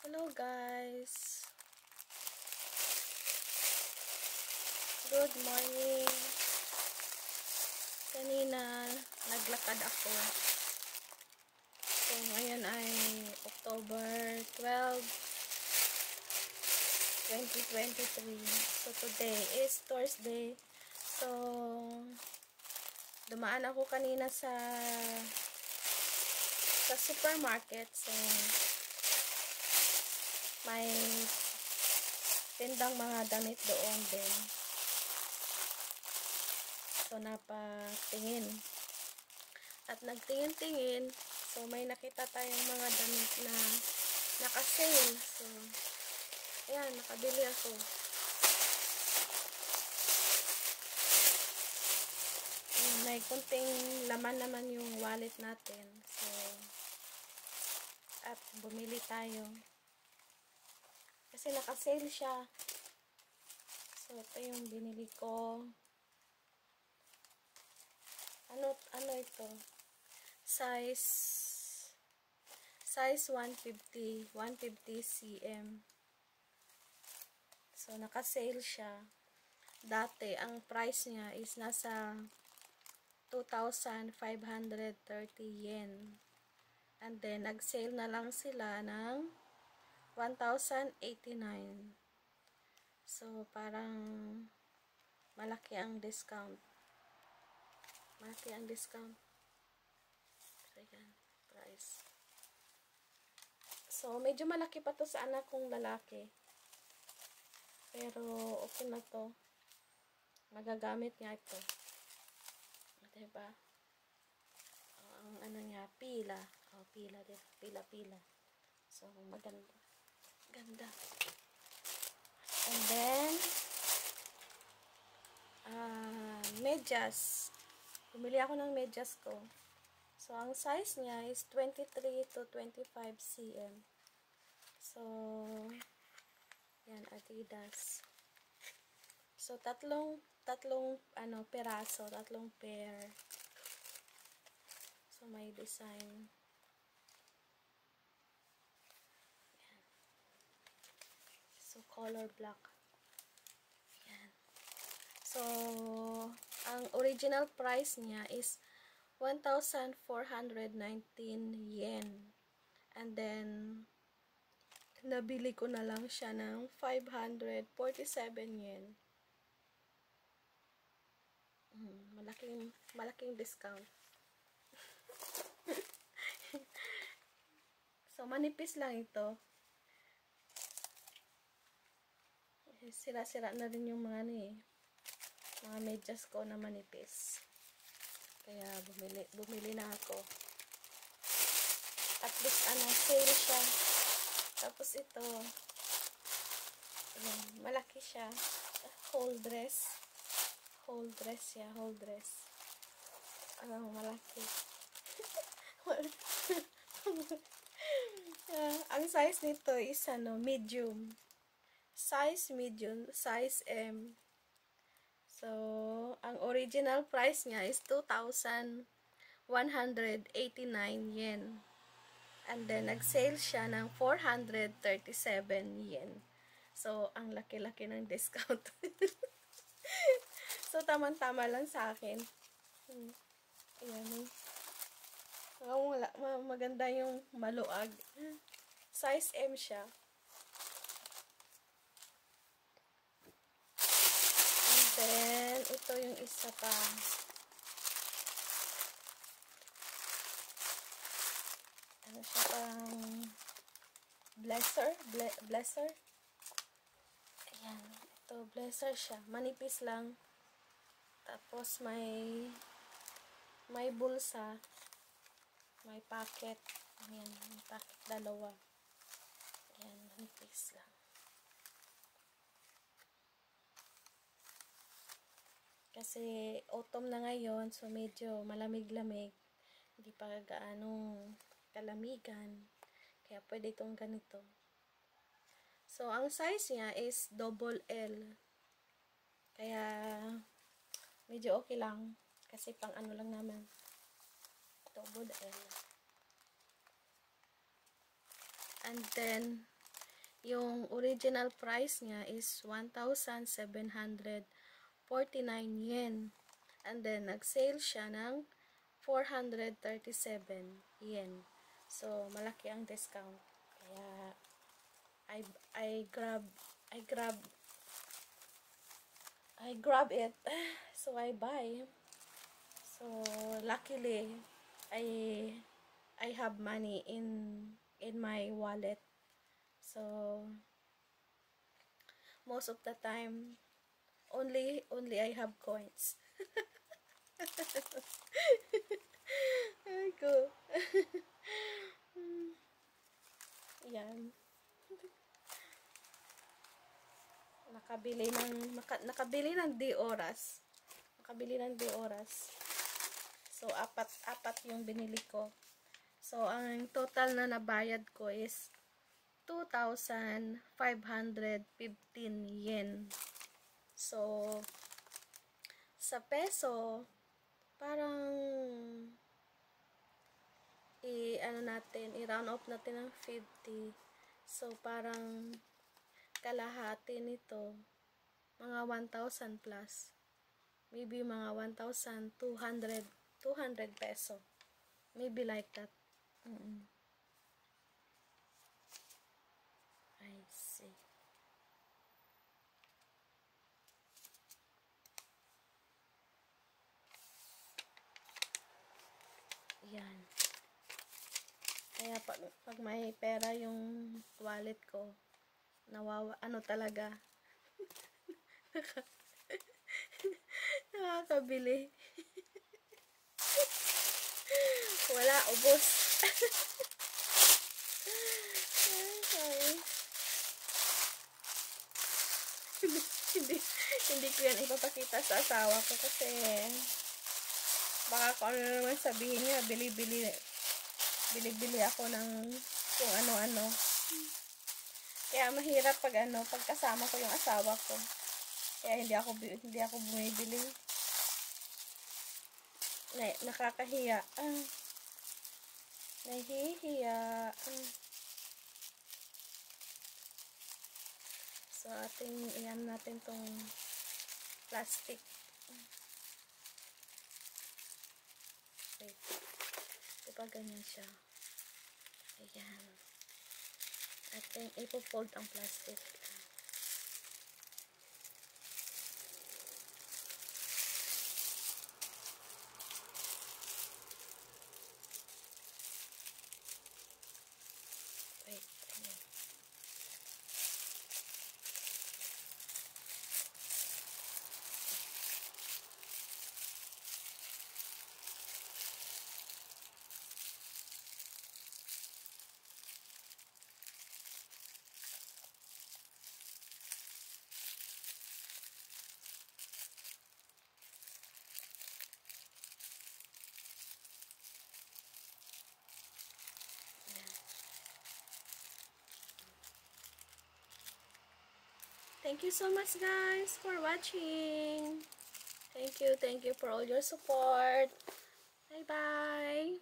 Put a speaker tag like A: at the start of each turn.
A: Hello guys! Good morning! Kanina naglakad ako. So ngayon ay October 12, 2023. So today is Thursday. So dumaan ako kanina sa supermarket. So may tindang mga damit doon din. So napatingin. At nagtingin-tingin. So may nakita tayong mga damit na naka-sale. So ayan, nakabili ako. May kunting laman naman yung wallet natin. So at bumili tayo. Kasi naka-sale siya. So, ito yung binili ko. Ano ito? Size 150 cm. So, naka-sale siya. Dati, ang price niya is nasa 2,530 yen. And then, nag-sale na lang sila ng 1,089. So, parang malaki ang discount. Malaki ang discount. Ayan, price. So, medyo malaki pa to sa anak kong lalaki. Pero, okay na to. Magagamit niya ito. Diba? Ang ano niya, pila. Pila. Pila. So, maganda. Ganda. And then, medyas. Bumili ako ng medyas ko. So, ang size niya is 23 to 25 cm. So, yan, Adidas. So, tatlong peraso, tatlong pair. So, may design. So, color black. Yan. So, ang original price niya is 1,419 yen. And then, nabili ko na lang siya ng 547 yen. Malaking discount. So, manipis lang ito. Sira-sira na rin yung mga mga medyas ko na manipis. Kaya bumili na ako. At least sale siya. Tapos ito, ayan, malaki siya. Whole dress siya, whole dress. Malaki. Ang size nito is medium. Size medium, size M. So, ang original price niya is 2,189 yen. And then, nag-sale siya ng 437 yen. So, ang laki-laki ng discount. So, tamang-tama lang sa akin. Ayan. Maganda yung maluag. Size M siya. Then, ito yung isa pa. Ano siya pang blazer. Ayan. Ito, blazer siya. Manipis lang. Tapos, may bulsa. May pocket. Ayan. May pocket dalawa. Ayan. Manipis lang. Kasi autumn na ngayon, so medyo malamig-lamig. Hindi pa gaanong kalamigan. Kaya pwede itong ganito. So, ang size niya is double L. Kaya, medyo okay lang. Kasi pang ano lang naman. Double L. And then, Yung original price niya is 1,749 yen. And then, nag-sale siya ng 437 yen. So, malaki ang discount. Kaya, I grab it. So, I buy. So, luckily, I have money in my wallet. So, most of the time, only I have coins. Ay ko. Yan. Nakabili ng D-Oras. So, apat yung binili ko. So, ang total na nabayad ko is 2,515 yen. So, sa peso, parang i-round off natin ng 50. So, parang kalahati nito, mga 1,000 plus. Maybe mga 1,200 peso. Maybe like that. I see. Yan. Kaya pag may pera yung wallet ko, talaga. Nakakabili. Wala, ubos. hindi ko yan ipapakita sa asawa ko kasi baka kung ano naman sabihin niya, bili-bili ako ng kung ano-ano. Kaya mahirap pag kasama ko yung asawa ko. Kaya hindi ako bumibili. Nakakahiya. Nahihiya. So, iyan natin tong plastic. Wait. Diba ganyan siya? Ayan. Ipo-fold ang plastic. Wait. Ayan. Thank you so much guys for watching. Thank you for all your support. Bye bye.